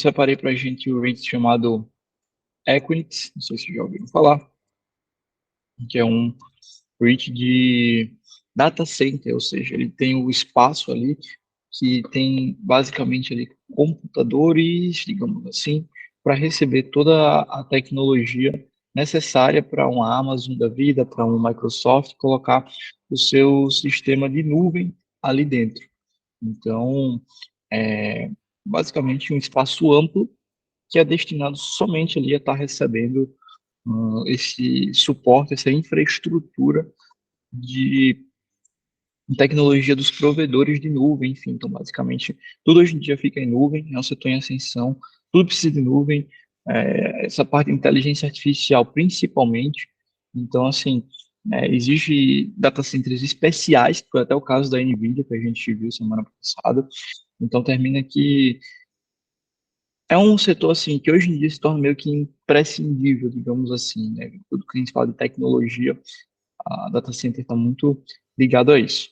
Separei para a gente o REIT chamado Equinix, não sei se já ouviram falar, que é um REIT de data center, ou seja, ele tem o espaço ali que tem basicamente ali computadores, digamos assim, para receber toda a tecnologia necessária para uma Amazon da vida, para um Microsoft colocar o seu sistema de nuvem ali dentro. Então, é basicamente um espaço amplo que é destinado somente ali a estar recebendo esse suporte, essa infraestrutura de tecnologia dos provedores de nuvem, enfim. Então, basicamente, tudo hoje em dia fica em nuvem, é um setor em ascensão, tudo precisa de nuvem, essa parte de inteligência artificial principalmente. Então, assim, existe data centers especiais, que foi até o caso da NVIDIA, que a gente viu semana passada. Então, termina que é um setor assim que hoje em dia se torna meio que imprescindível, digamos assim, né? Tudo que a gente fala de tecnologia, a data center está muito ligado a isso.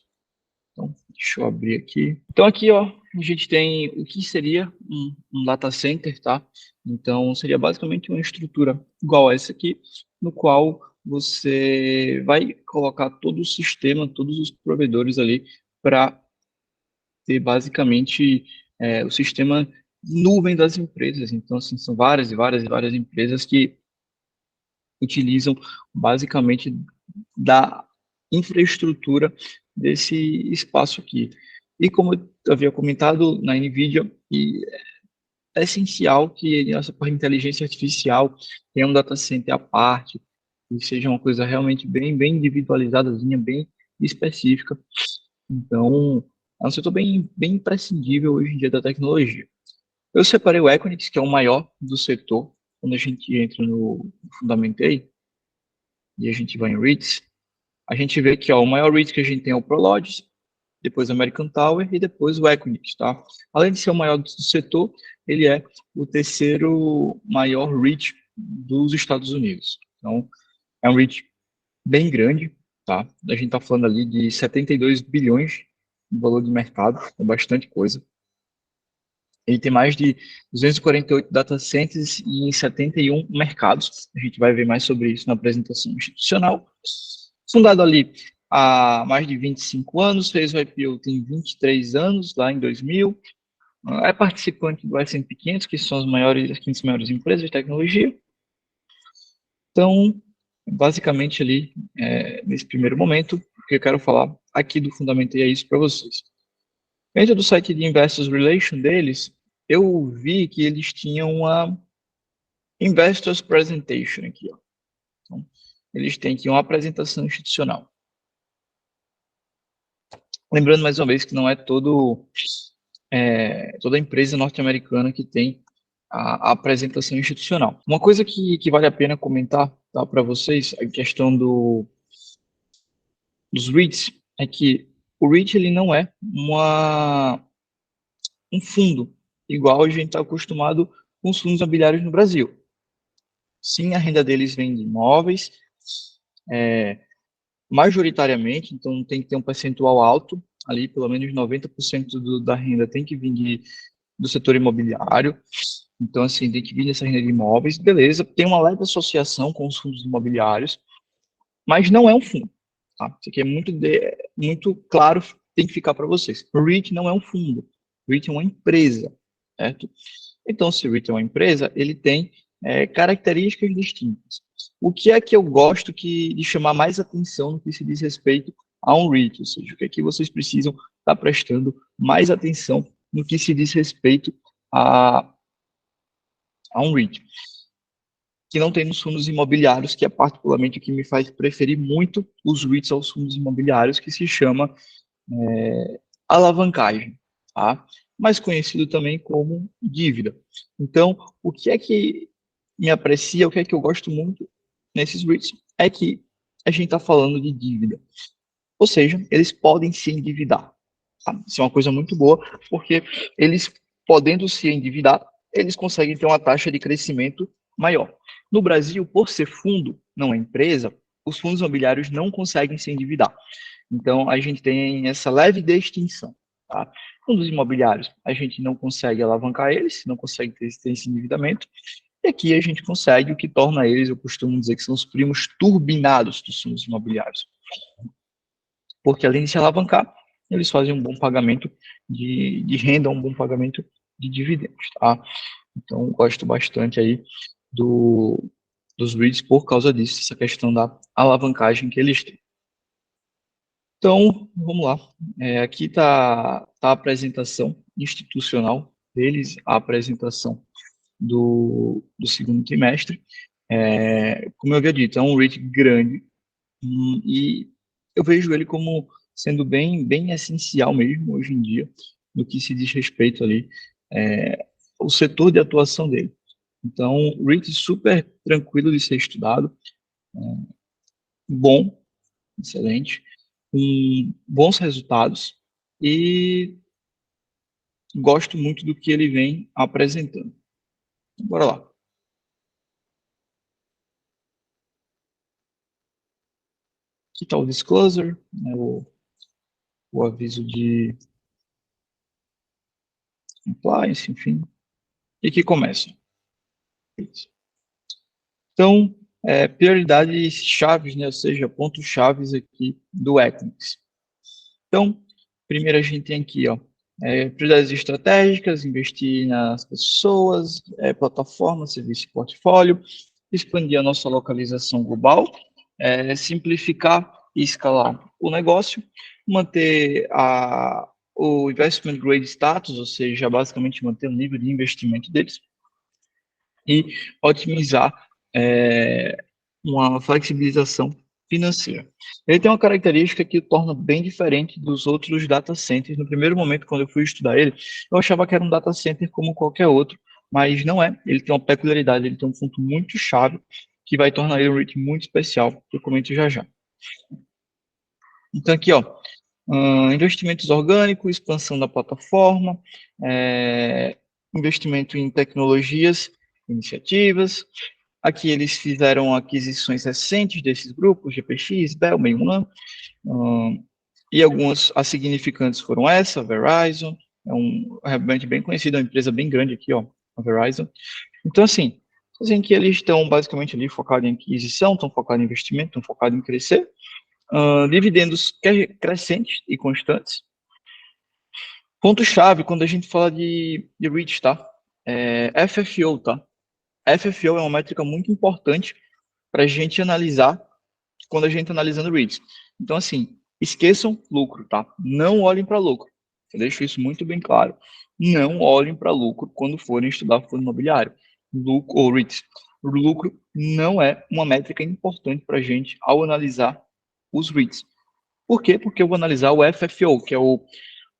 Então, deixa eu abrir aqui. Então, aqui, ó, a gente tem o que seria um data center, tá? Então, seria basicamente uma estrutura igual a essa aqui, no qual você vai colocar todo o sistema, todos os provedores ali para ter basicamente o sistema nuvem das empresas. Então, assim, são várias e várias e várias empresas que utilizam basicamente da infraestrutura desse espaço aqui. E como eu havia comentado na NVIDIA, e é essencial que essa parte de inteligência artificial tenha um data center à parte, e seja uma coisa realmente bem individualizadazinha, bem específica. Então, é um setor bem imprescindível hoje em dia da tecnologia. Eu separei o Equinix, que é o maior do setor, quando a gente entra no Fundamentei, e a gente vai em REITs, a gente vê que ó, o maior REIT que a gente tem é o Prologis, depois o American Tower e depois o Equinix, tá? Além de ser o maior do setor, ele é o terceiro maior REIT dos Estados Unidos. Então, é um REIT bem grande, tá? A gente está falando ali de 72 bilhões de valor de mercado, é bastante coisa. Ele tem mais de 248 data centers em 71 mercados. A gente vai ver mais sobre isso na apresentação institucional. Fundado ali há mais de 25 anos, fez o IPO tem 23 anos, lá em 2000. É participante do S&P 500, que são as 500 maiores empresas de tecnologia. Então, basicamente ali, nesse primeiro momento, o que eu quero falar aqui do Fundamentei é isso para vocês. Dentro do site de Investors Relation deles, eu vi que eles tinham uma Investors Presentation aqui, ó. Então, eles têm aqui uma apresentação institucional. Lembrando mais uma vez que não é toda empresa norte-americana que tem a apresentação institucional. Uma coisa que vale a pena comentar, tá, para vocês, a questão dos REITs, é que o REIT ele não é um fundo, igual a gente está acostumado com os fundos imobiliários no Brasil. Sim, a renda deles vem de imóveis, majoritariamente, então tem que ter um percentual alto, ali pelo menos 90% da renda tem que vir do setor imobiliário, então assim, tem que vir dessa renda de imóveis, beleza, tem uma leve associação com os fundos imobiliários, mas não é um fundo, tá? Isso aqui é muito claro, tem que ficar para vocês. O REIT não é um fundo, o REIT é uma empresa, certo? Então, se o REIT é uma empresa, ele tem características distintas. O que é que eu gosto de chamar mais atenção no que se diz respeito a um REIT? Ou seja, o que é que vocês precisam estar prestando mais atenção no que se diz respeito a, a um REIT? Que não tem nos fundos imobiliários, que é particularmente o que me faz preferir muito os REITs aos fundos imobiliários, que se chama alavancagem, tá? Mais conhecido também como dívida. Então, o que é que me aprecia, o que é que eu gosto muito nesses REITs, é que a gente está falando de dívida. Ou seja, eles podem se endividar. Tá? Isso é uma coisa muito boa, porque eles, podendo se endividar, eles conseguem ter uma taxa de crescimento maior. No Brasil, por ser fundo, não é empresa, os fundos imobiliários não conseguem se endividar. Então, a gente tem essa leve distinção. Tá? Fundos imobiliários, a gente não consegue alavancar eles, não consegue ter esse endividamento, e aqui a gente consegue o que torna eles, eu costumo dizer que são os primos turbinados dos fundos imobiliários. Porque além de se alavancar, eles fazem um bom pagamento de renda, um bom pagamento de dividendos, tá? Então, gosto bastante aí dos REITs por causa disso, essa questão da alavancagem que eles têm. Então, vamos lá. Aqui tá a apresentação institucional deles, a apresentação do segundo trimestre. Como eu havia dito, é um REIT grande e eu vejo ele como sendo bem essencial mesmo hoje em dia, no que se diz respeito ali, o setor de atuação dele. Então, REIT super tranquilo de ser estudado, bom, excelente, com bons resultados e gosto muito do que ele vem apresentando. Bora lá. Aqui está o disclosure, né, o aviso de compliance, enfim, e que começa. Então, prioridades chaves, né, ou seja, pontos chaves aqui do Equinix. Então, primeiro a gente tem aqui, ó, prioridades estratégicas, investir nas pessoas, plataformas, serviço e portfólio, expandir a nossa localização global, simplificar e escalar o negócio, manter o investment grade status, ou seja, basicamente manter o nível de investimento deles, e otimizar uma flexibilização financeira. Ele tem uma característica que o torna bem diferente dos outros data centers. No primeiro momento, quando eu fui estudar ele, eu achava que era um data center como qualquer outro, mas não é. Ele tem uma peculiaridade, ele tem um ponto muito chave que vai tornar ele um REIT muito especial, que eu comento já já. Então aqui, ó, investimentos orgânicos, expansão da plataforma, investimento em tecnologias, iniciativas. Aqui eles fizeram aquisições recentes desses grupos, GPX, Bell, Meiyuan, e algumas as significantes foram essa, Verizon, realmente bem conhecida, uma empresa bem grande aqui, ó, a Verizon. Então, assim, dizem que eles estão basicamente ali focados em aquisição, estão focados em investimento, estão focados em crescer, dividendos crescentes e constantes. Ponto-chave quando a gente fala de REIT, tá? FFO, tá? FFO é uma métrica muito importante para a gente analisar quando a gente está analisando REITs. Então, assim, esqueçam lucro, tá? Não olhem para lucro. Eu deixo isso muito bem claro. Não olhem para lucro quando forem estudar fundo imobiliário. Lucro ou REITs. O lucro não é uma métrica importante para a gente ao analisar os REITs. Por quê? Porque eu vou analisar o FFO, que é o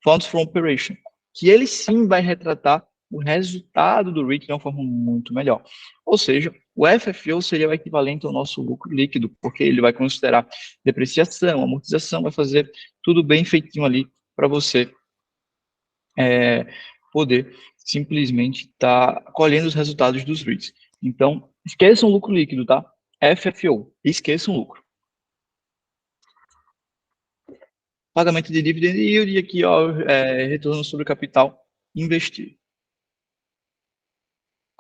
Funds from Operation, que ele sim vai retratar o resultado do REIT de uma forma muito melhor. Ou seja, o FFO seria o equivalente ao nosso lucro líquido, porque ele vai considerar depreciação, amortização, vai fazer tudo bem feitinho ali para você poder simplesmente estar colhendo os resultados dos REITs. Então, esqueçam o lucro líquido, tá? FFO, esqueçam o lucro. Pagamento de dividend yield e aqui, ó, retorno sobre o capital investido.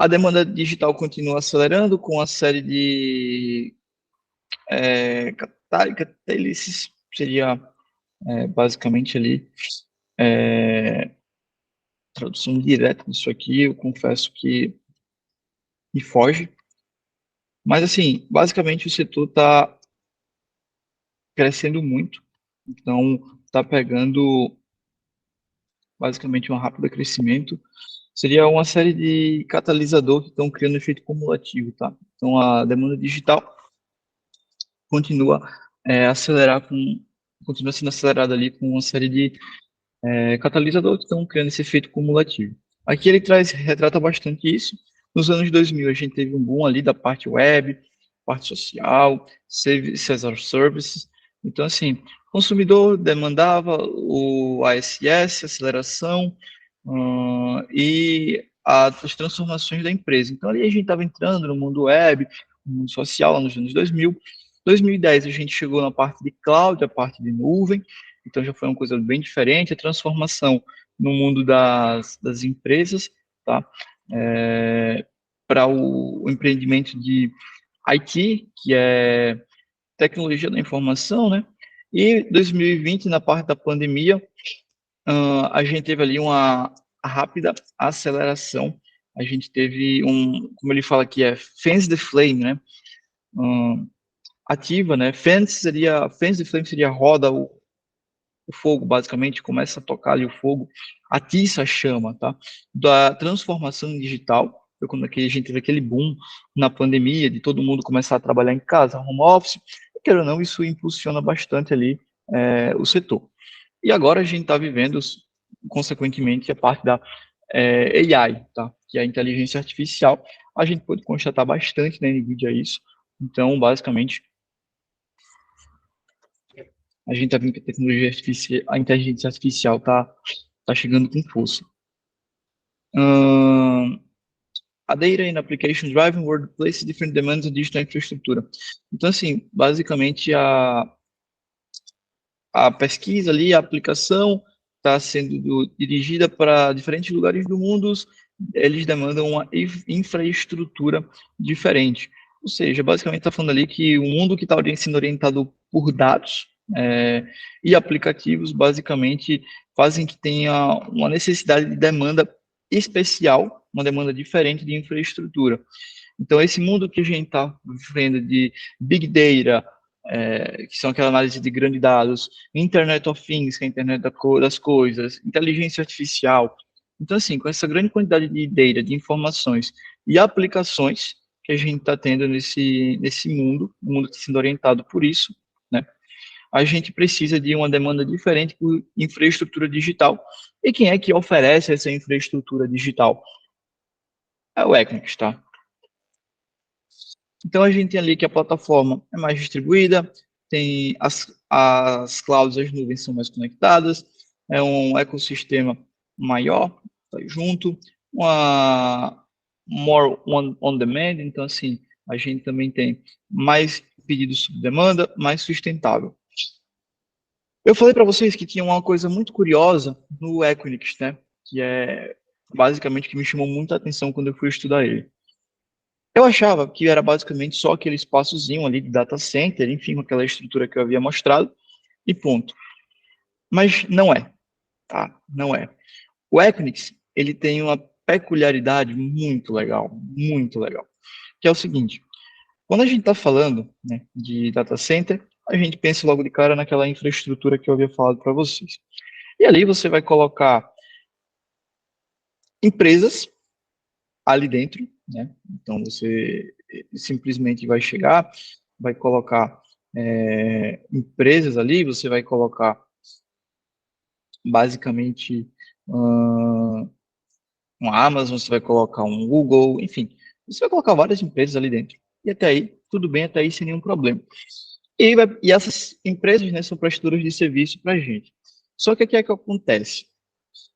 A demanda digital continua acelerando com a série de catalysis, seria basicamente ali tradução direta disso aqui, eu confesso que me foge. Mas, assim, basicamente o setor está crescendo muito, então está pegando basicamente um rápido crescimento. Seria uma série de catalisador que estão criando efeito cumulativo, tá? Então, a demanda digital continua continua sendo acelerada ali com uma série de catalisadores que estão criando esse efeito cumulativo. Aqui ele retrata bastante isso. Nos anos 2000 a gente teve um boom ali da parte web, parte social, Cesar Services. Então, assim, o consumidor demandava o ASS, aceleração, e as transformações da empresa. Então, ali a gente estava entrando no mundo web, no mundo social, lá nos anos 2000. 2010 a gente chegou na parte de cloud, a parte de nuvem, então já foi uma coisa bem diferente. A transformação no mundo das empresas, tá? Para o empreendimento de IT, que é tecnologia da informação, né? E 2020, na parte da pandemia, a gente teve ali uma rápida aceleração. A gente teve como ele fala aqui, fans the flame, né? Ativa, né? Fans the flame seria roda o fogo, basicamente, começa a tocar ali o fogo, atiça a chama, tá? Da transformação digital, foi quando a gente teve aquele boom na pandemia, de todo mundo começar a trabalhar em casa, home office, e, quer ou não, isso impulsiona bastante ali o setor. E agora a gente está vivendo, consequentemente, a parte da AI, tá? Que é a inteligência artificial. A gente pode constatar bastante na NVIDIA isso. Então, basicamente, a gente está vendo que a tecnologia artificial, a inteligência artificial tá chegando com força. A data and application driving workplace different demands on digital infraestrutura. Então, assim, basicamente a pesquisa ali, a aplicação está sendo dirigida para diferentes lugares do mundo, eles demandam uma infraestrutura diferente. Ou seja, basicamente está falando ali que o mundo que está sendo orientado por dados e aplicativos, basicamente, fazem que tenha uma necessidade de demanda especial, uma demanda diferente de infraestrutura. Então, esse mundo que a gente está vivendo de Big Data, que são aquela análise de grandes dados, Internet of Things, que é a internet das coisas, inteligência artificial. Então, assim, com essa grande quantidade de data, de informações e aplicações que a gente está tendo nesse mundo, o mundo está sendo orientado por isso, né? A gente precisa de uma demanda diferente por infraestrutura digital. E quem é que oferece essa infraestrutura digital? É o Equinix, tá? Então, a gente tem ali que a plataforma é mais distribuída, tem as clouds, as nuvens são mais conectadas, é um ecossistema maior, tá junto, uma more on demand, então, assim, a gente também tem mais pedidos sob demanda, mais sustentável. Eu falei para vocês que tinha uma coisa muito curiosa no Equinix, né? Que é basicamente que me chamou muita atenção quando eu fui estudar ele. Eu achava que era basicamente só aquele espaçozinho ali de data center, enfim, com aquela estrutura que eu havia mostrado, e ponto. Mas não é, tá? Não é. O Equinix, ele tem uma peculiaridade muito legal, que é o seguinte, quando a gente está falando, né, de data center, a gente pensa logo de cara naquela infraestrutura que eu havia falado para vocês. E ali você vai colocar empresas ali dentro, né? Então você simplesmente vai chegar, vai colocar empresas ali, você vai colocar basicamente um Amazon, você vai colocar um Google, enfim, você vai colocar várias empresas ali dentro. E até aí, tudo bem, até aí sem nenhum problema. E essas empresas, né, são prestadoras de serviço para a gente. Só que o que é que acontece?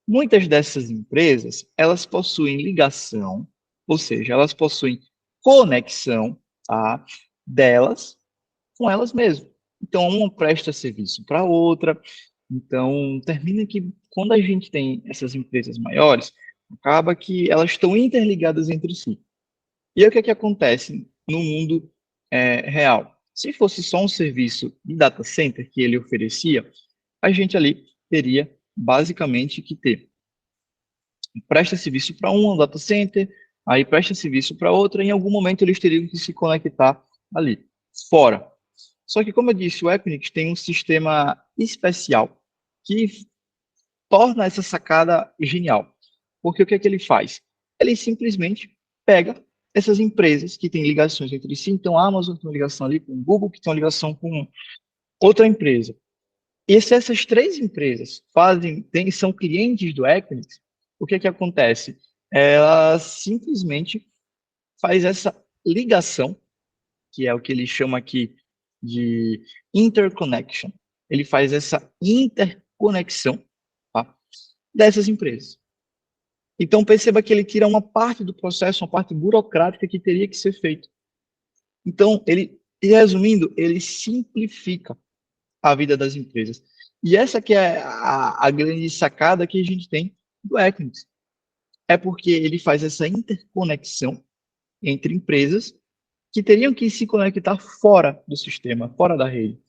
Muitas dessas empresas, elas possuem ligação, ou seja, elas possuem conexão, tá, delas com elas mesmas. Então, uma presta serviço para a outra. Então, termina que quando a gente tem essas empresas maiores, acaba que elas estão interligadas entre si. E aí, o que é que acontece no mundo real? Se fosse só um serviço de data center que ele oferecia, a gente ali teria basicamente que ter presta serviço para um data center, aí presta serviço para outra, em algum momento eles teriam que se conectar ali, fora. Só que, como eu disse, o Equinix tem um sistema especial que torna essa sacada genial. Porque o que é que ele faz? Ele simplesmente pega essas empresas que têm ligações entre si, então a Amazon tem uma ligação ali com o Google, que tem uma ligação com outra empresa. E se essas três empresas são clientes do Equinix, o que é que acontece? Ela simplesmente faz essa ligação, que é o que ele chama aqui de interconnection. Ele faz essa interconexão, tá, dessas empresas. Então perceba que ele tira uma parte do processo, uma parte burocrática que teria que ser feita. Então, resumindo, ele simplifica a vida das empresas. E essa que é a grande sacada que a gente tem do Equinix. É porque ele faz essa interconexão entre empresas que teriam que se conectar fora do sistema, fora da rede.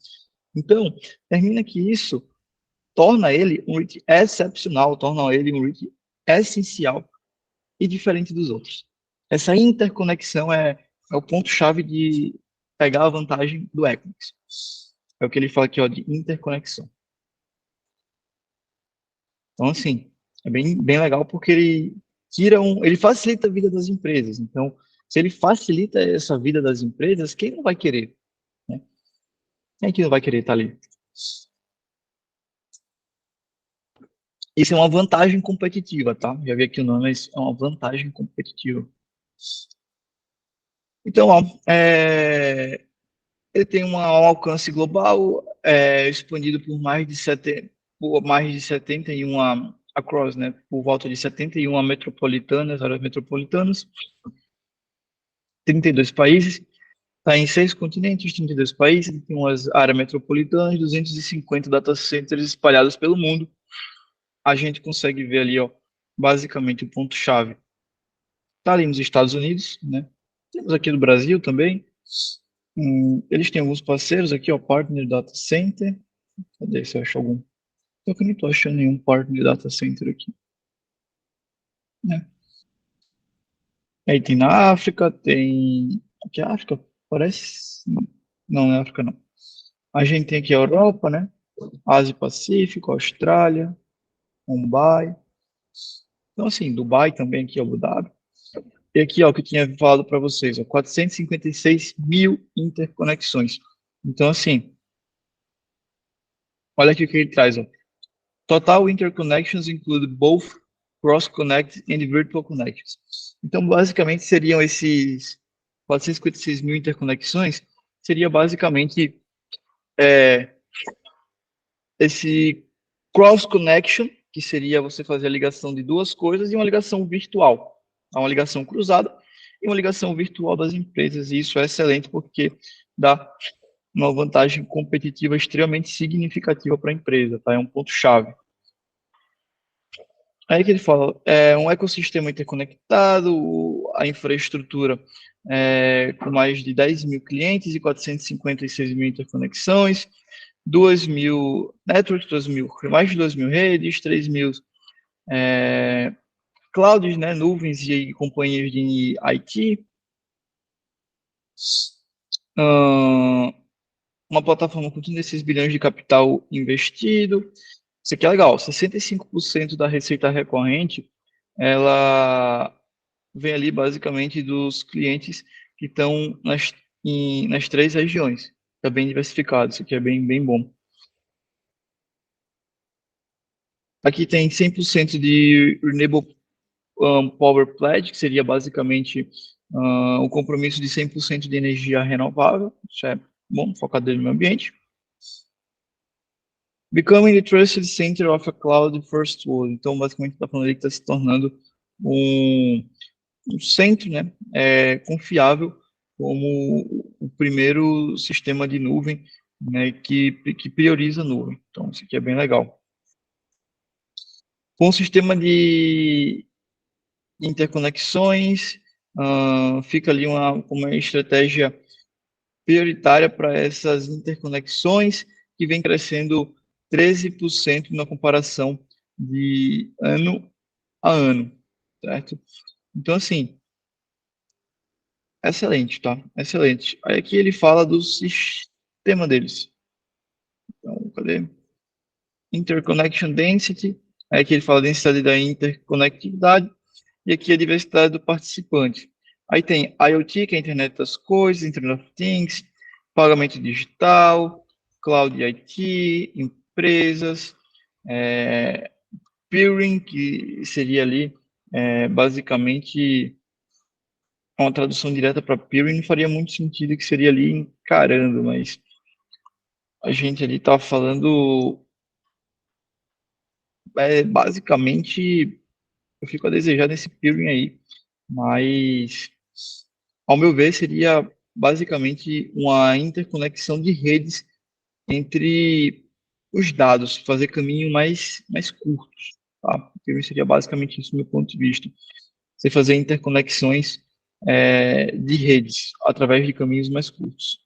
Então, termina que isso torna ele um REIT excepcional, torna ele um REIT essencial e diferente dos outros. Essa interconexão é o ponto-chave de pegar a vantagem do Equinix. É o que ele fala aqui, ó, de interconexão. Então, assim, é bem legal porque ele facilita a vida das empresas. Então, se ele facilita essa vida das empresas, quem não vai querer, né? Quem é que não vai querer estar ali? Isso é uma vantagem competitiva, tá? Já vi aqui o nome, mas é uma vantagem competitiva. Então, ó, ele tem um alcance global, expandido por mais de 71 across, né? Por volta de 71 metropolitanas, áreas metropolitanas, 32 países. Está em 6 continentes, 32 países, tem umas áreas metropolitanas, 250 data centers espalhados pelo mundo. A gente consegue ver ali, ó, basicamente o ponto-chave. Está ali nos Estados Unidos, né? Temos aqui no Brasil também. Eles têm alguns parceiros aqui, ó, Partner Data Center. Cadê se eu acho algum? Eu que não estou achando nenhum Partner Data Center aqui, né? Aí tem na África, tem... Aqui é a África, parece... Não, não é África, não. A gente tem aqui a Europa, né? Ásia Pacífico, Austrália, Mumbai. Então, assim, Dubai também aqui, Abu Dhabi. E aqui, ó, o que eu tinha falado para vocês, ó, 456 mil interconexões. Então, assim, olha aqui o que ele traz, ó. Total interconnections include both cross-connect and virtual connections. Então, basicamente, seriam esses 456 mil interconexões, seria basicamente é, esse cross-connection, que seria você fazer a ligação de duas coisas, e uma ligação virtual. Uma ligação cruzada e uma ligação virtual das empresas. E isso é excelente porque dá uma vantagem competitiva extremamente significativa para a empresa, tá? É um ponto-chave. Aí que ele fala, um ecossistema interconectado, a infraestrutura com mais de 10 mil clientes e 456 mil interconexões, 2 mil networks, mais de 2 mil redes, 3 mil clouds, né, nuvens e companhias de IT, uma plataforma com 36 bilhões de capital investido. Isso aqui é legal, 65% da receita recorrente, ela vem ali basicamente dos clientes que estão nas 3 regiões. Está bem diversificado, isso aqui é bem bom. Aqui tem 100% de Renewable Power Pledge, que seria basicamente o compromisso de 100% de energia renovável. Isso é bom, focado no meio ambiente. Becoming the trusted center of a cloud first world. Então, basicamente, está falando ali que está se tornando um centro, né, confiável como o primeiro sistema de nuvem, né, que prioriza a nuvem. Então, isso aqui é bem legal. Com o sistema de interconexões, fica ali uma estratégia prioritária para essas interconexões, que vem crescendo 13% na comparação de ano a ano, certo? Então, assim, excelente, tá? Excelente. Aí aqui ele fala do sistema deles. Então, cadê? Interconnection Density. Aí aqui ele fala da densidade da interconectividade. E aqui a diversidade do participante. Aí tem IoT, que é a Internet das Coisas, Internet of Things, pagamento digital, Cloud IT, empresas, peering, que seria ali basicamente uma tradução direta para peering não faria muito sentido, que seria ali encarando, mas a gente ali está falando basicamente, eu fico a desejar nesse peering aí, mas ao meu ver seria basicamente uma interconexão de redes entre os dados, fazer caminho mais curtos, tá? Então, seria basicamente isso do meu ponto de vista. Você fazer interconexões de redes através de caminhos mais curtos.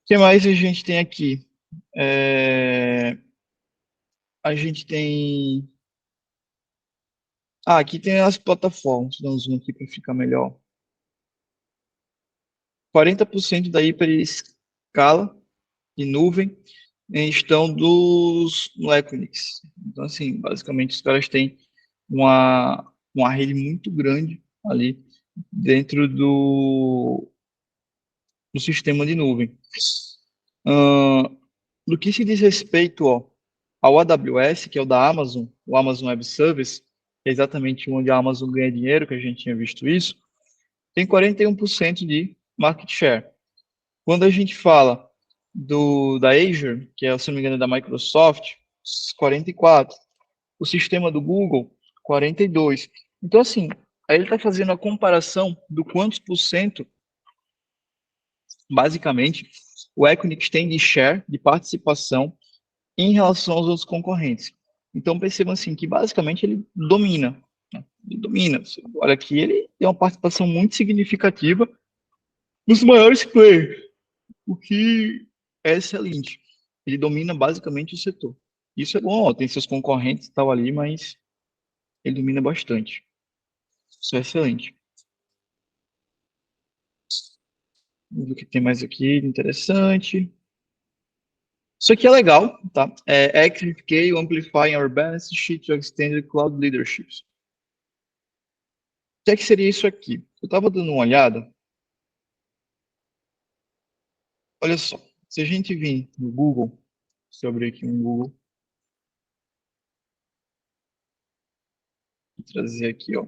O que mais a gente tem aqui? A gente tem... aqui tem as plataformas. Vou dar um zoom aqui para ficar melhor. 40% da hiperescala de nuvem estão no Equinix. Então, assim, basicamente, os caras têm uma rede muito grande ali dentro do sistema de nuvem. No que se diz respeito ao AWS, que é o da Amazon, o Amazon Web Service, que é exatamente onde a Amazon ganha dinheiro, que a gente tinha visto isso, tem 41% de market share. Quando a gente fala da Azure, que é, se não me engano, da Microsoft, 44%. O sistema do Google, 42%. Então, assim, aí ele está fazendo a comparação do quantos por cento, basicamente, o Equinix tem de share, de participação, em relação aos outros concorrentes. Então, percebam assim, que basicamente ele domina. Né? Ele domina. Olha aqui, ele tem uma participação muito significativa nos maiores players, o que é excelente. Ele domina basicamente o setor. Isso é bom, ó, tem seus concorrentes e tal ali, mas ele domina bastante. Isso é excelente. Vamos ver o que tem mais aqui de interessante. Isso aqui é legal, tá? É XFK Amplifying Our Balance Sheet to Extended Cloud Leadership. O que é que seria isso aqui? Eu estava dando uma olhada. Olha só, se a gente vir no Google, se eu abrir aqui um Google, vou trazer aqui, ó.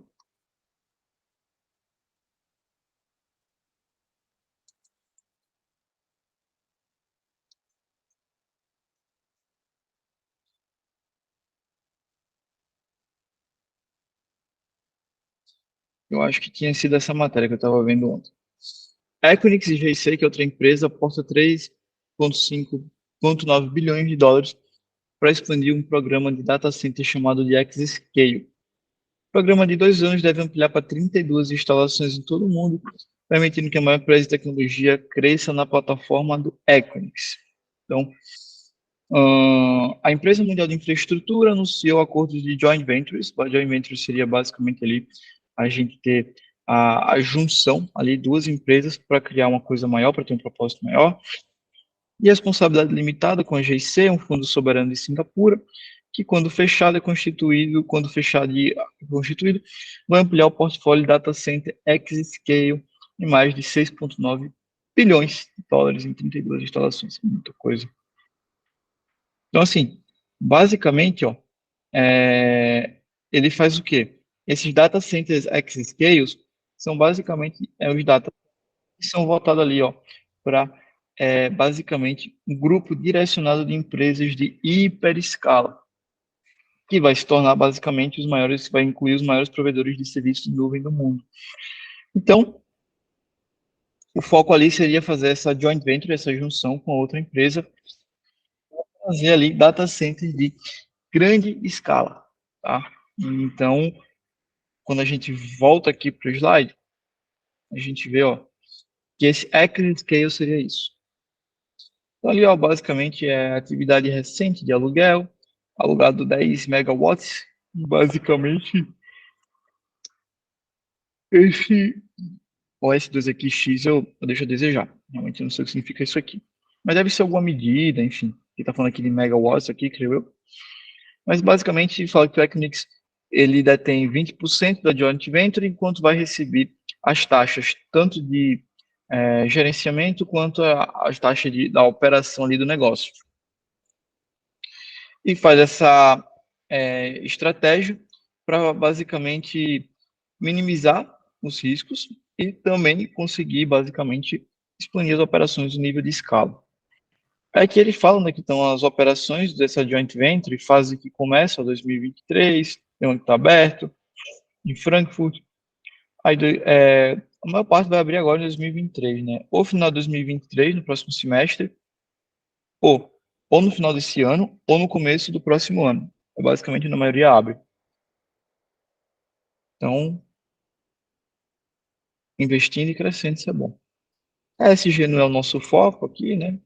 Eu acho que tinha sido essa matéria que eu estava vendo ontem. A Equinix GC, que é outra empresa, aposta 3,5,9 bilhões de dólares para expandir um programa de data center chamado de Xscale. O programa de 2 anos deve ampliar para 32 instalações em todo o mundo, permitindo que a maior empresa de tecnologia cresça na plataforma do Equinix. Então, a empresa mundial de infraestrutura anunciou acordos de joint ventures. A joint venture seria basicamente ali a gente ter a junção ali duas empresas para criar uma coisa maior, para ter um propósito maior. E a responsabilidade limitada com a GIC, um fundo soberano de Singapura, que quando fechado e constituído, vai ampliar o portfólio de data center Xscale em mais de 6,9 bilhões de dólares em 32 instalações. Muita coisa. Então, assim, basicamente, ó, ele faz o quê? Esses data centers Xscales são basicamente os data que são voltados ali, ó, para basicamente um grupo direcionado de empresas de hiperescala, que vai se tornar basicamente os maiores, vai incluir os maiores provedores de serviços de nuvem do mundo. Então, o foco ali seria fazer essa joint venture, essa junção com outra empresa, fazer ali data centers de grande escala, tá? Então, quando a gente volta aqui para o slide, a gente vê, ó, que esse Accurate Scale seria isso. Então, ali, ó, basicamente é atividade recente de aluguel, alugado 10 megawatts, basicamente esse OS2 aqui, X, eu deixo a desejar. Realmente eu não sei o que significa isso aqui. Mas deve ser alguma medida, enfim. Ele está falando aqui de megawatts aqui, creio eu. Mas basicamente fala que o Equinix ele detém 20% da joint venture, enquanto vai receber as taxas tanto de gerenciamento quanto as taxas da operação ali do negócio. E faz essa estratégia para basicamente minimizar os riscos e também conseguir basicamente expandir as operações no nível de escala. É que ele fala, né, que estão as operações dessa joint venture, fase que começa em 2023, tem um que está aberto, em Frankfurt. Aí, a maior parte vai abrir agora em 2023, né? Ou final de 2023, no próximo semestre, ou no final desse ano, ou no começo do próximo ano. Basicamente, na maioria abre. Então, investindo e crescendo, isso é bom. A ESG não é o nosso foco aqui, né?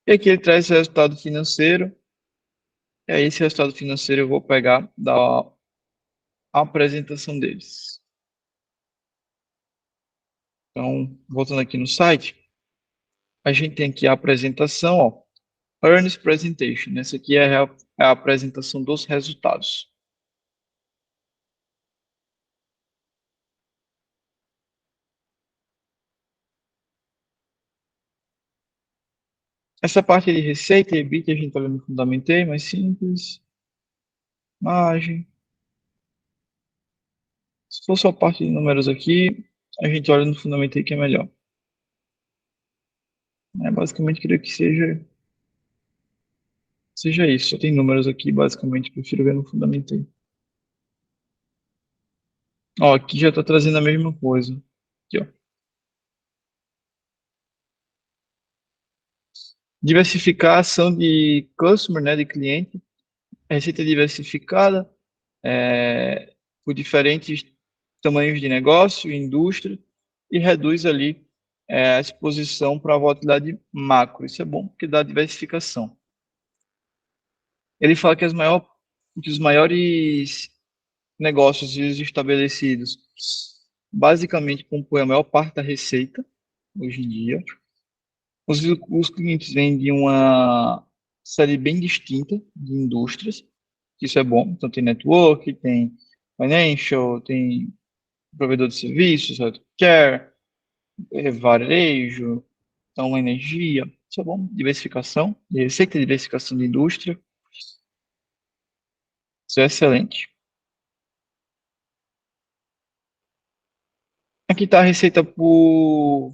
E aqui ele traz resultado financeiro. E aí, esse resultado financeiro eu vou pegar da apresentação deles. Então, voltando aqui no site, a gente tem aqui a apresentação, ó, Earnings Presentation. Essa aqui é a apresentação dos resultados. Essa parte de receita e EBITDA a gente está vendo fundamentei, mais simples. Margem. Se for só a parte de números aqui, a gente olha no fundamentei que é melhor. Basicamente, queria que seja isso. Só tem números aqui, basicamente, prefiro ver no fundamentei. Ó, aqui já está trazendo a mesma coisa. Aqui, ó. Diversificação de customer, né, de cliente. Receita diversificada, por diferentes tamanhos de negócio, indústria, e reduz ali a exposição para a volatilidade macro. Isso é bom porque dá diversificação. Ele fala que que os maiores negócios estabelecidos basicamente compõem a maior parte da receita hoje em dia. Os clientes vêm de uma série bem distinta de indústrias, isso é bom. Então tem network, tem financial, tem provedor de serviços, healthcare, varejo, então energia, isso é bom. Diversificação, de receita, diversificação de indústria, isso é excelente. Aqui está a receita por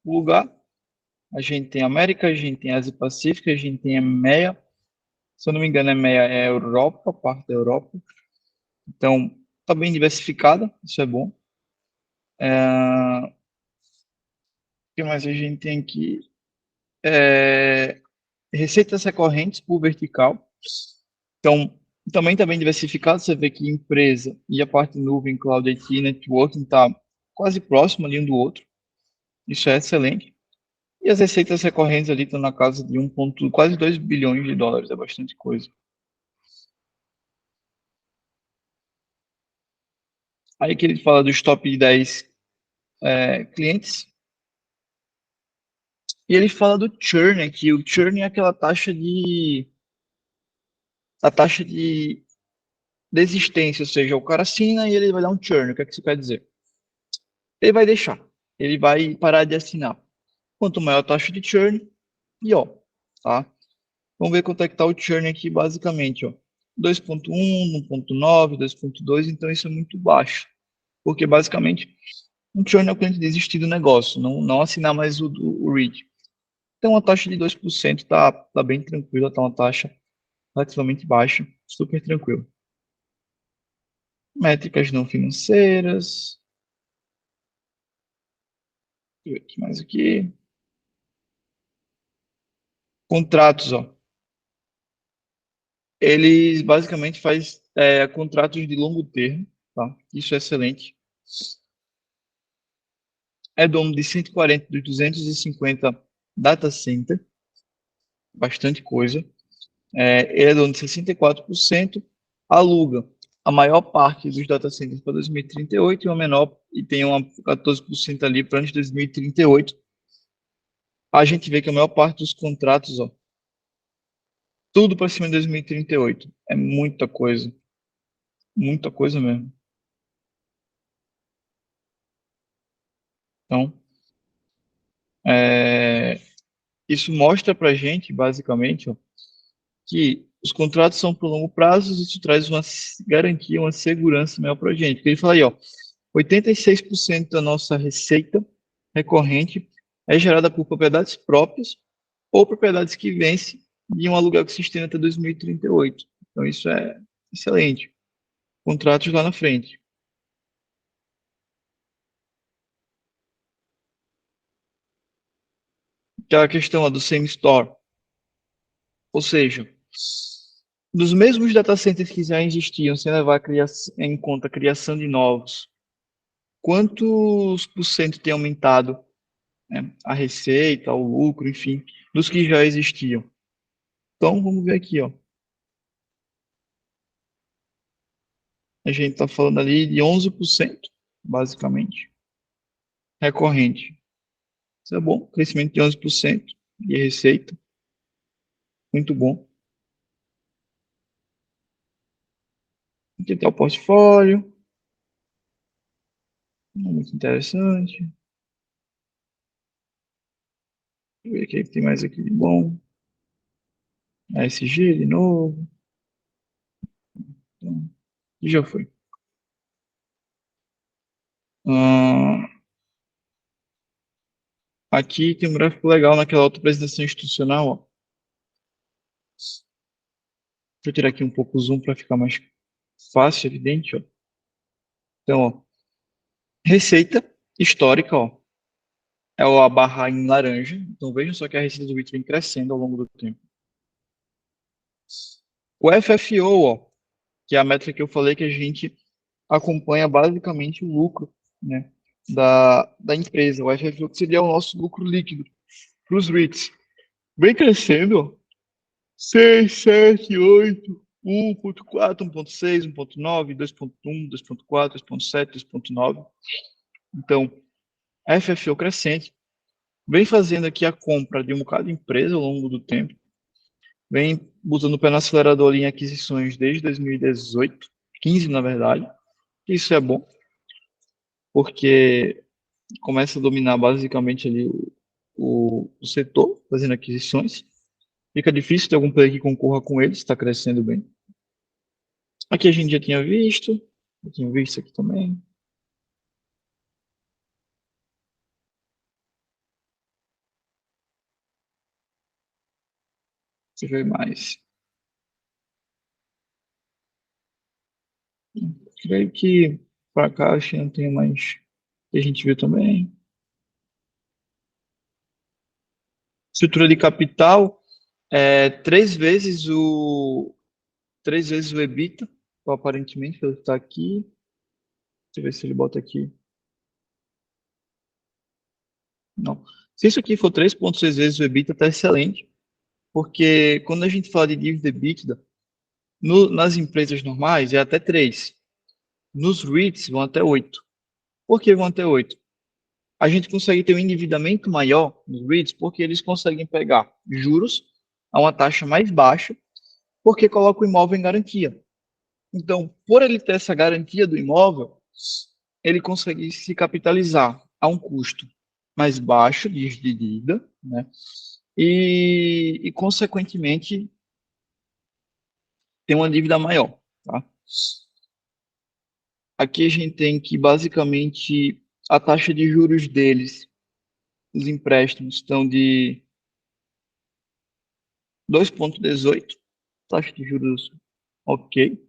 lugar. A gente tem América, a gente tem Ásia Pacífica, a gente tem EMEA. Se eu não me engano, EMEA é a Europa, parte da Europa. Então, está bem diversificada, isso é bom. O que mais a gente tem aqui? Receitas recorrentes por vertical. Então, também está bem diversificado. Você vê que empresa e a parte nuvem, cloud IT, networking está quase próximo ali um do outro. Isso é excelente. E as receitas recorrentes ali estão na casa de quase 2 bilhões de dólares. É bastante coisa. Aí que ele fala dos top 10 clientes. E ele fala do churn aqui. O churn é aquela a taxa de desistência, ou seja, o cara assina e ele vai dar um churn. O que é que isso quer dizer? Ele vai deixar, ele vai parar de assinar. Quanto maior a taxa de churn, pior, tá? Vamos ver quanto é que tá o churn aqui, basicamente, ó. 2.1, 1.9, 2.2, então isso é muito baixo. Porque, basicamente, um churn é o cliente desistir do negócio, não assinar mais o REIT. Então, a taxa de 2% tá bem tranquila, tá uma taxa relativamente baixa, super tranquilo. Métricas não financeiras. Deixa eu ver aqui mais aqui. Contratos, ó. Eles basicamente faz contratos de longo termo, tá? Isso é excelente. É dono de 140 dos 250 data center, bastante coisa. Ele é dono de 64%, aluga a maior parte dos data centers para 2038 e uma menor e tem uma 14% ali para antes de 2038. A gente vê que a maior parte dos contratos, ó, tudo para cima de 2038. É muita coisa mesmo. Então, é, isso mostra para a gente, basicamente, ó, que os contratos são por longo prazo, isso traz uma garantia, uma segurança maior para a gente. Porque ele fala aí, ó, 86% da nossa receita recorrente é gerada por propriedades próprias ou propriedades que vencem de um aluguel que se estende até 2038. Então, isso é excelente. Contratos lá na frente. aquela questão lá do same store. Ou seja, dos mesmos data centers que já existiam, sem levar em conta a criação de novos, quantos por cento tem aumentado, né, a receita, o lucro, enfim, dos que já existiam? Então, vamos ver aqui, ó. A gente está falando ali de 11%, basicamente, recorrente. Isso é bom, crescimento de 11% de receita, muito bom. Aqui está o portfólio, muito interessante. Deixa eu ver o que tem mais aqui de bom. ASG de novo. Então, já foi. Ah, aqui tem um gráfico legal naquela outra apresentação institucional. Ó. Deixa eu tirar aqui um pouco o zoom para ficar mais fácil, evidente. Ó. Então, ó, receita histórica, ó, é a barra em laranja. Então vejam só que a receita do Bitcoin vem crescendo ao longo do tempo. O FFO, ó, que é a métrica que eu falei que a gente acompanha basicamente o lucro, né, da empresa. O FFO que seria o nosso lucro líquido para os REITs. Vem crescendo, ó, 6, 7, 8, 1.4, 1.6, 1.9, 2.1, 2.4, 2.7, 2.9. Então, FFO crescente. Vem fazendo aqui a compra de um bocado de empresa ao longo do tempo. Vem botando o pé no acelerador em aquisições desde 2018, 15 na verdade. Isso é bom, porque começa a dominar basicamente ali o setor, fazendo aquisições. Fica difícil ter algum player que concorra com ele, está crescendo bem. Aqui a gente já tinha visto, eu tinha visto aqui também. Deixa eu ver mais. Creio que para cá acho que não tem mais que a gente viu também. Estrutura de capital é três vezes o EBITDA, aparentemente, pelo que está aqui. Deixa eu ver se ele bota aqui. Não. Se isso aqui for 3,6 vezes o EBITDA, está excelente. Porque quando a gente fala de dívida EBITDA, nas empresas normais é até 3. Nos REITs vão até 8. Por que vão até 8? A gente consegue ter um endividamento maior nos REITs porque eles conseguem pegar juros a uma taxa mais baixa porque coloca o imóvel em garantia. Então, por ele ter essa garantia do imóvel, ele consegue se capitalizar a um custo mais baixo de dívida, né? Consequentemente, tem uma dívida maior, tá? Aqui a gente tem que, basicamente, a taxa de juros deles, os empréstimos, estão de 2,18, taxa de juros ok,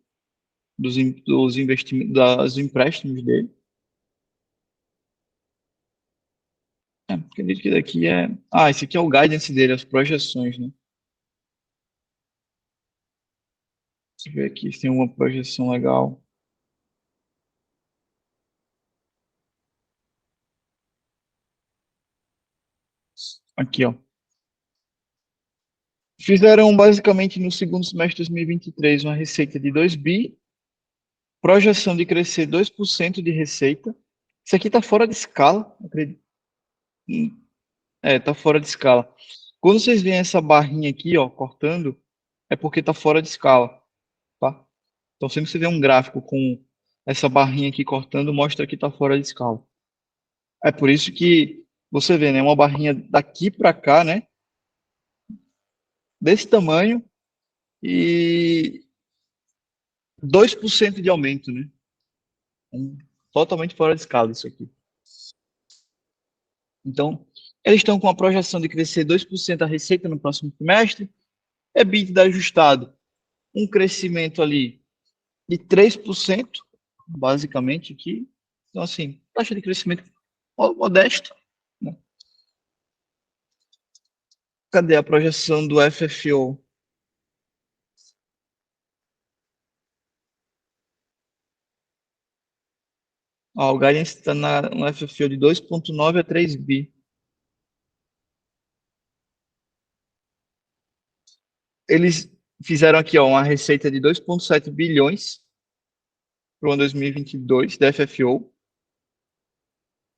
dos investimentos, dos empréstimos dele. Acredito que daqui é. Ah, esse aqui é o guidance dele, as projeções, né? Deixa eu ver aqui se tem uma projeção legal. Aqui, ó. Fizeram basicamente no segundo semestre de 2023 uma receita de 2 bi, projeção de crescer 2% de receita. Isso aqui está fora de escala, acredito. Tá fora de escala. Quando vocês veem essa barrinha aqui, ó, cortando, é porque está fora de escala, tá? Então, sempre que você vê um gráfico com essa barrinha aqui cortando, mostra que está fora de escala. É por isso que você vê, né, uma barrinha daqui para cá, né, desse tamanho e 2% de aumento, né? Totalmente fora de escala isso aqui. Então, eles estão com a projeção de crescer 2% a receita no próximo trimestre, EBITDA ajustado, um crescimento ali de 3%, basicamente aqui. Então, assim, taxa de crescimento modesto, né? Cadê a projeção do FFO? Ó, o guidance está no FFO de 2,9 a 3 bi. Eles fizeram aqui, ó, uma receita de 2,7 bilhões para o ano 2022 da FFO.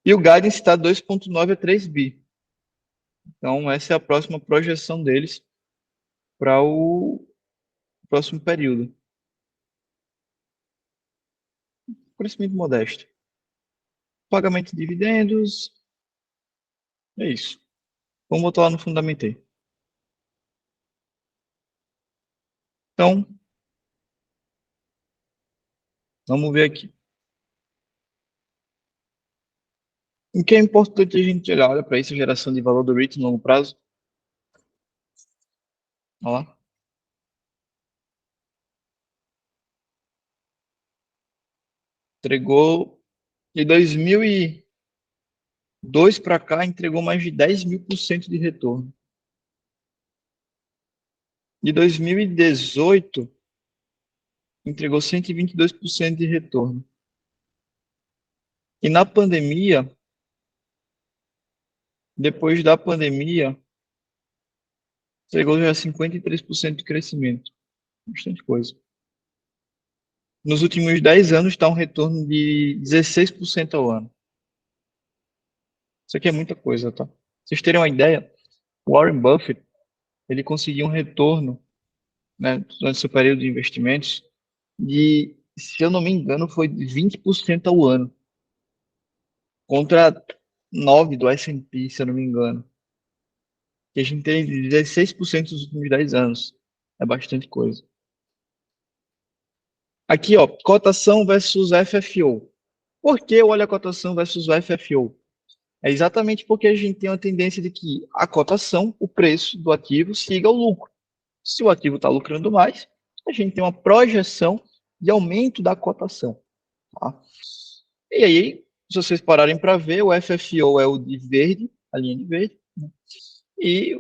E o guidance está 2,9 a 3 bi. Então, essa é a próxima projeção deles para o próximo período. Crescimento modesto. Pagamento de dividendos. É isso. Vamos botar lá no Fundamentei. Então, vamos ver aqui. O que é importante a gente olhar? Olha para isso, a geração de valor do REIT no longo prazo. Olha lá. Entregou de 2002 para cá, entregou mais de 10.000% de retorno. De 2018, entregou 122% de retorno. E na pandemia, depois da pandemia, entregou já 53% de crescimento. Bastante coisa. Nos últimos 10 anos está um retorno de 16% ao ano. Isso aqui é muita coisa, tá? Pra vocês terem uma ideia, o Warren Buffett, ele conseguiu um retorno, né, durante seu período de investimentos de, se eu não me engano, foi de 20% ao ano, contra 9 do S&P, se eu não me engano. Que a gente tem 16% nos últimos 10 anos. É bastante coisa. Aqui, ó, cotação versus FFO. Por que eu olho a cotação versus o FFO? É exatamente porque a gente tem uma tendência de que a cotação, o preço do ativo, siga o lucro. Se o ativo está lucrando mais, a gente tem uma projeção de aumento da cotação. Tá? E aí, se vocês pararem para ver, o FFO é o de verde, a linha de verde, né? E,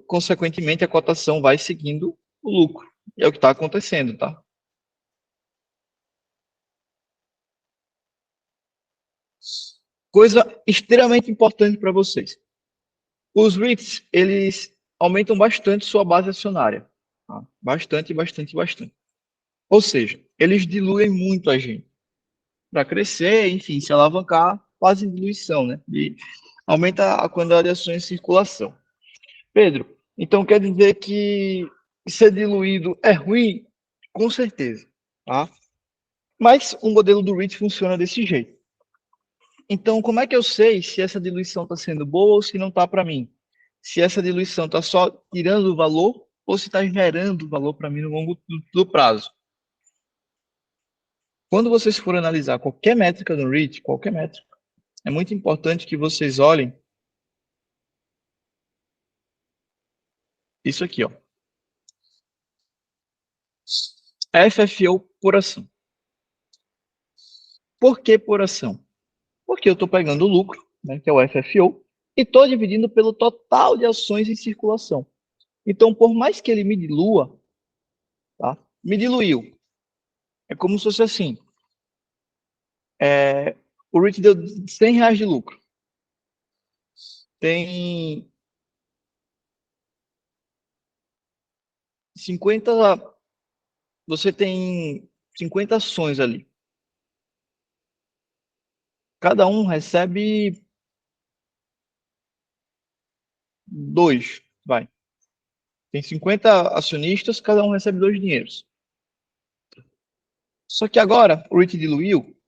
consequentemente, a cotação vai seguindo o lucro. É o que está acontecendo, tá? Coisa extremamente importante para vocês. Os REITs, eles aumentam bastante sua base acionária. Tá? Bastante, bastante, bastante. Ou seja, eles diluem muito a gente. Para crescer, enfim, se alavancar, fazem diluição, né? E aumenta a quantidade de ações em circulação. Pedro, então quer dizer que ser diluído é ruim? Com certeza, tá? Mas o modelo do REIT funciona desse jeito. Então, como é que eu sei se essa diluição está sendo boa ou se não está para mim? Se essa diluição está só tirando o valor ou se está gerando valor para mim no longo do prazo? Quando vocês forem analisar qualquer métrica do REIT, qualquer métrica, é muito importante que vocês olhem isso aqui, ó. FFO por ação. Por que por ação? Porque eu estou pegando o lucro, né, que é o FFO, e estou dividindo pelo total de ações em circulação. Então, por mais que ele me dilua, tá? Me diluiu. É como se fosse assim. O REIT deu R$ 100 de lucro. Tem 50. Você tem 50 ações ali. Cada um recebe dois. Vai. Tem 50 acionistas, cada um recebe dois dinheiros. Só que agora o REIT diluiu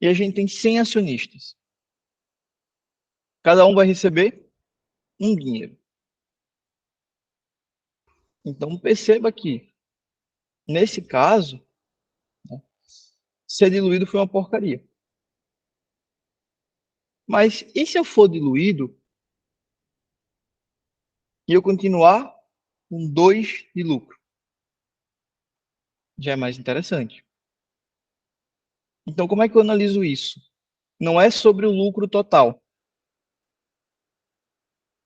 e a gente tem 100 acionistas. Cada um vai receber um dinheiro. Então perceba que, nesse caso, né, ser diluído foi uma porcaria. Mas e se eu for diluído e eu continuar com 2 de lucro? Já é mais interessante. Então, como é que eu analiso isso? Não é sobre o lucro total,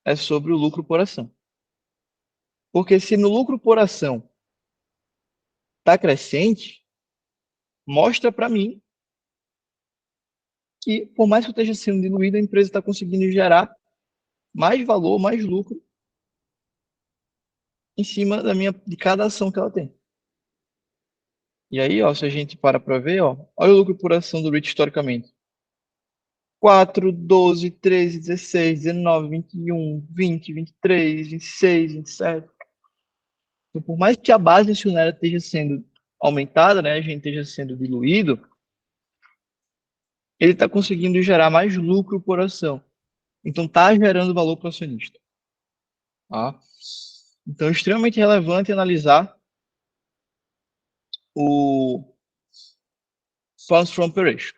é sobre o lucro por ação. Porque se no lucro por ação está crescente, mostra para mim que, por mais que eu esteja sendo diluído, a empresa está conseguindo gerar mais valor, mais lucro em cima de cada ação que ela tem. E aí, ó, se a gente para ver, ó, olha o lucro por ação do REIT historicamente. 4, 12, 13, 16, 19, 21, 20, 23, 26, 27. Então, por mais que a base acionária esteja sendo aumentada, né, a gente esteja sendo diluído, ele está conseguindo gerar mais lucro por ação. Então, está gerando valor para o acionista. Tá? Então, é extremamente relevante analisar o Funds from Operation.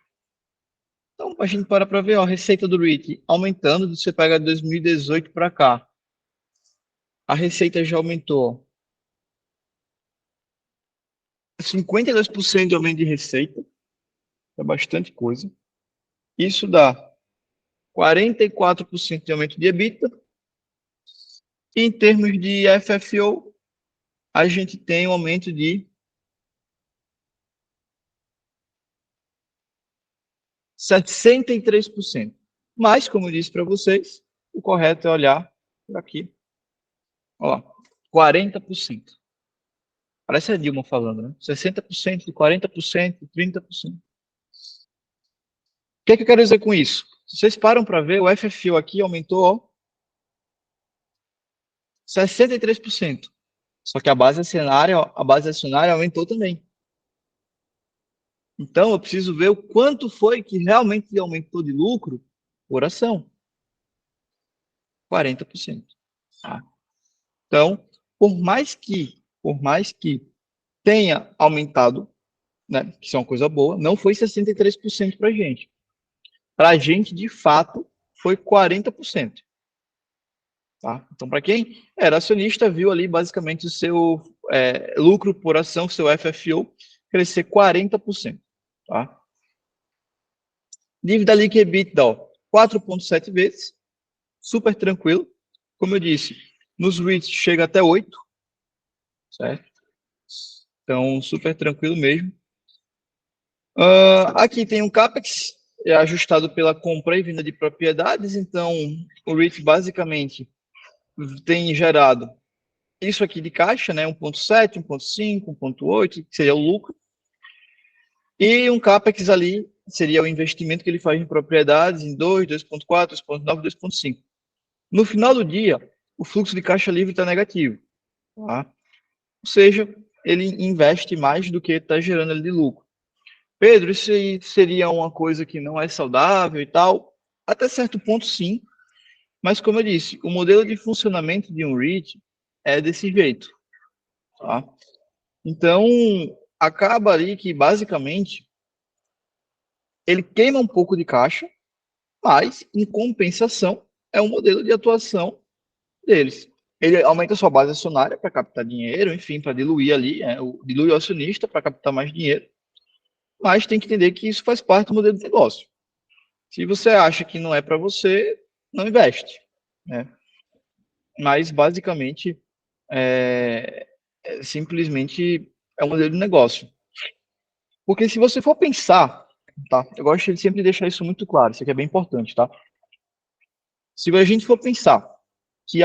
Então, a gente para ver ó, a receita do REIT aumentando, você pega 2018 para cá. A receita já aumentou 52% de aumento de receita, é bastante coisa. Isso dá 44% de aumento de EBITDA. E em termos de FFO, a gente tem um aumento de 63%. Mas, como eu disse para vocês, o correto é olhar por aqui. Olha lá, 40%. Parece a Dilma falando, né? 60%, 40%, 30%. O que é que eu quero dizer com isso? Se vocês param para ver, o FFO aqui aumentou ó, 63%. Só que a base acionária aumentou também. Então, eu preciso ver o quanto foi que realmente aumentou de lucro por ação. 40%. Tá? Então, por mais que tenha aumentado, né, que isso é uma coisa boa, não foi 63% para a gente. Para a gente, de fato, foi 40%. Tá? Então, para quem era acionista, viu ali basicamente o seu lucro por ação, seu FFO, crescer 40%. Tá? Dívida líquida EBITDA, 4,7 vezes, super tranquilo. Como eu disse, nos REITs chega até 8, certo? Então, super tranquilo mesmo. Aqui tem um CAPEX, é ajustado pela compra e venda de propriedades. Então, o REIT basicamente tem gerado isso aqui de caixa, né? 1,7, 1,5, 1,8, que seria o lucro. E um CAPEX ali seria o investimento que ele faz em propriedades em 2, 2,4, 2,9, 2,5. No final do dia, o fluxo de caixa livre está negativo. Tá? Ou seja, ele investe mais do que está gerando ele de lucro. Pedro, isso aí seria uma coisa que não é saudável e tal? Até certo ponto, sim. Mas, como eu disse, o modelo de funcionamento de um REIT é desse jeito. Tá? Então, acaba ali que, basicamente, ele queima um pouco de caixa, mas, em compensação, é um modelo de atuação deles. Ele aumenta sua base acionária para captar dinheiro, enfim, para diluir ali, dilui o acionista para captar mais dinheiro, mas tem que entender que isso faz parte do modelo de negócio. Se você acha que não é para você, não investe, né? Mas, basicamente, simplesmente é um modelo de negócio. Porque se você for pensar, tá? Eu gosto de sempre deixar isso muito claro, isso aqui é bem importante, tá? Se a gente for pensar que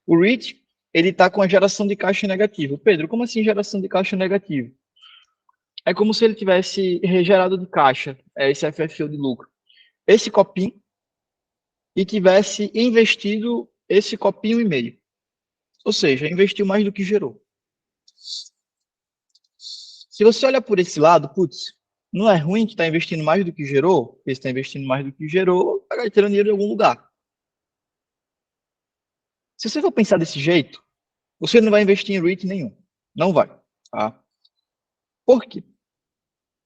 o REIT ele está com a geração de caixa negativa. Pedro, como assim geração de caixa negativa? É como se ele tivesse regerado de caixa esse FFO de lucro, esse copinho, e tivesse investido esse copinho e meio. Ou seja, investiu mais do que gerou. Se você olha por esse lado, putz, não é ruim que está investindo mais do que gerou? Porque está investindo mais do que gerou, está tirando dinheiro de algum lugar. Se você for pensar desse jeito, você não vai investir em REIT nenhum. Não vai. Tá? Por quê?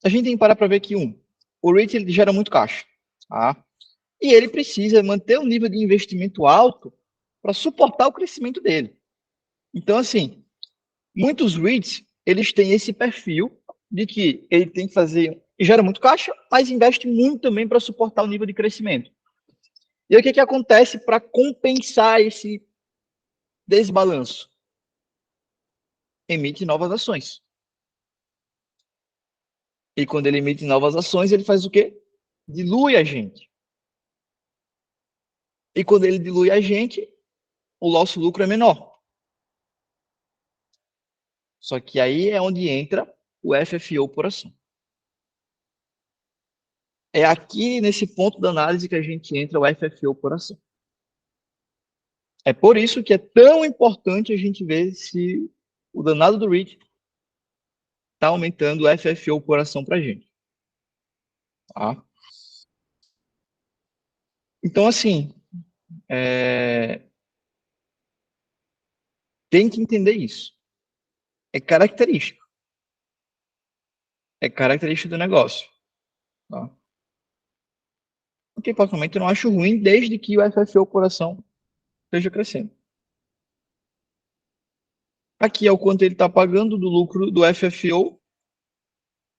A gente tem que parar para ver que, o REIT ele gera muito caixa. Tá? E ele precisa manter um nível de investimento alto para suportar o crescimento dele. Então, assim, muitos REITs, eles têm esse perfil de que ele tem que fazer, gera muito caixa, mas investe muito também para suportar o nível de crescimento. E aí, o que acontece para compensar esse desbalanço? emite novas ações. E quando ele emite novas ações, ele faz o quê? Dilui a gente. E quando ele dilui a gente, o nosso lucro é menor. Só que aí é onde entra o FFO por ação. É aqui nesse ponto da análise que a gente entra o FFO por ação. É por isso que é tão importante a gente ver se o danado do REIT está aumentando o FFO por ação para a gente. Tá? Então, assim, tem que entender isso. É característico. É característica do negócio. Tá? Porque, particularmente, eu não acho ruim desde que o FFO por ação esteja crescendo. Aqui é o quanto ele está pagando do lucro do FFO.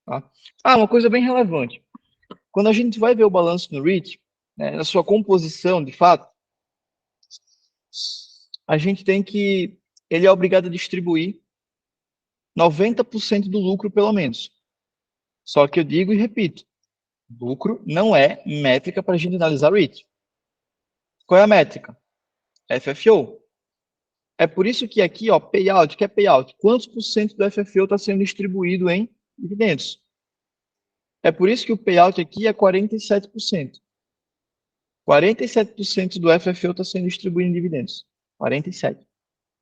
Tá? Ah, uma coisa bem relevante. Quando a gente vai ver o balanço no REIT, né, na sua composição, de fato, a gente tem que... Ele é obrigado a distribuir 90% do lucro, pelo menos. Só que eu digo e repito, lucro não é métrica para a gente analisar o REIT. Qual é a métrica? FFO. É por isso que aqui, ó, payout, que é payout? Quantos por cento do FFO está sendo distribuído em dividendos? É por isso que o payout aqui é 47%. 47% do FFO está sendo distribuído em dividendos. 47%.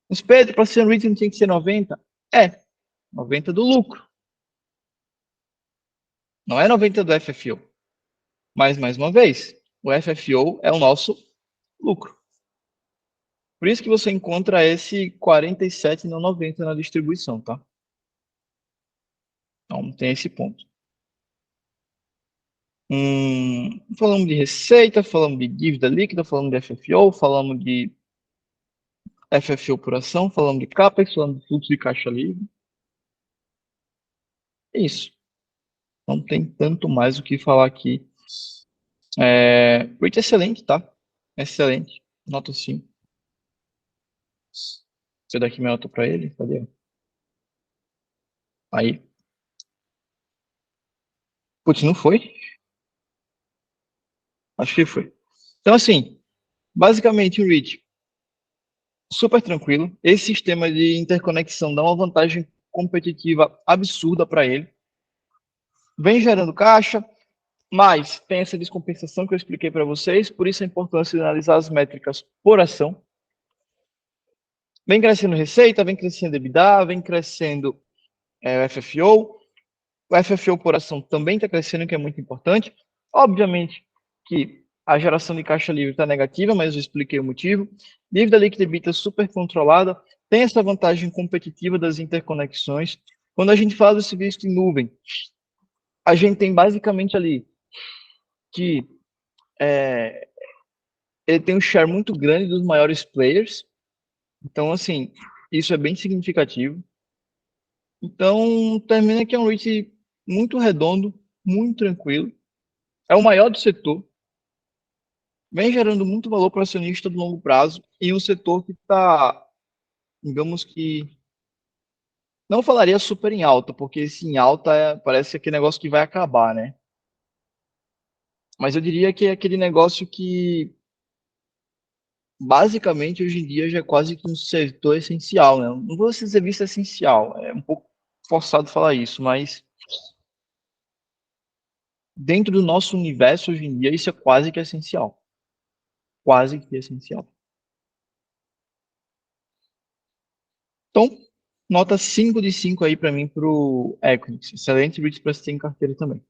Mas, Pedro, para ser um REIT não tinha que ser 90%? É, 90% do lucro. Não é 90% do FFO. Mas, mais uma vez, o FFO é o nosso lucro. Por isso que você encontra esse 47 e não 90 na distribuição, tá? Então, tem esse ponto. Falamos de receita, falamos de dívida líquida, falamos de FFO, falamos de FFO por ação, falamos de CAPEX, falamos de fluxo de caixa livre. É isso. Não tem tanto mais o que falar aqui. Muito excelente, tá? Excelente. Nota 5. Deixa eu dar aqui minha nota para ele. Cadê? Aí. Putz, não foi? Acho que foi. Então, assim, basicamente o REIT, super tranquilo. Esse sistema de interconexão dá uma vantagem competitiva absurda para ele. Vem gerando caixa, mas tem essa descompensação que eu expliquei para vocês, por isso a importância de analisar as métricas por ação. Vem crescendo receita, vem crescendo EBITDA, vem crescendo o FFO. O FFO por ação também está crescendo, que é muito importante. Obviamente que a geração de caixa livre está negativa, mas eu expliquei o motivo. Dívida líquida EBITDA super controlada, tem essa vantagem competitiva das interconexões. Quando a gente fala do serviço em nuvem, a gente tem basicamente ali que ele tem um share muito grande dos maiores players. Então, assim, isso é bem significativo. Então, termina que é um REIT muito redondo, muito tranquilo. É o maior do setor. Vem gerando muito valor para o acionista do longo prazo e um setor que está, digamos que, não falaria super em alta, porque esse em alta parece aquele negócio que vai acabar, né? Mas eu diria que é aquele negócio que, basicamente, hoje em dia já é quase que um setor essencial, né? Não vou dizer serviço essencial, é um pouco forçado falar isso, mas dentro do nosso universo hoje em dia isso é quase que essencial. Quase que essencial. Então, nota 5 de 5 aí para mim para o Equinix. Excelente REIT para ter em carteira também.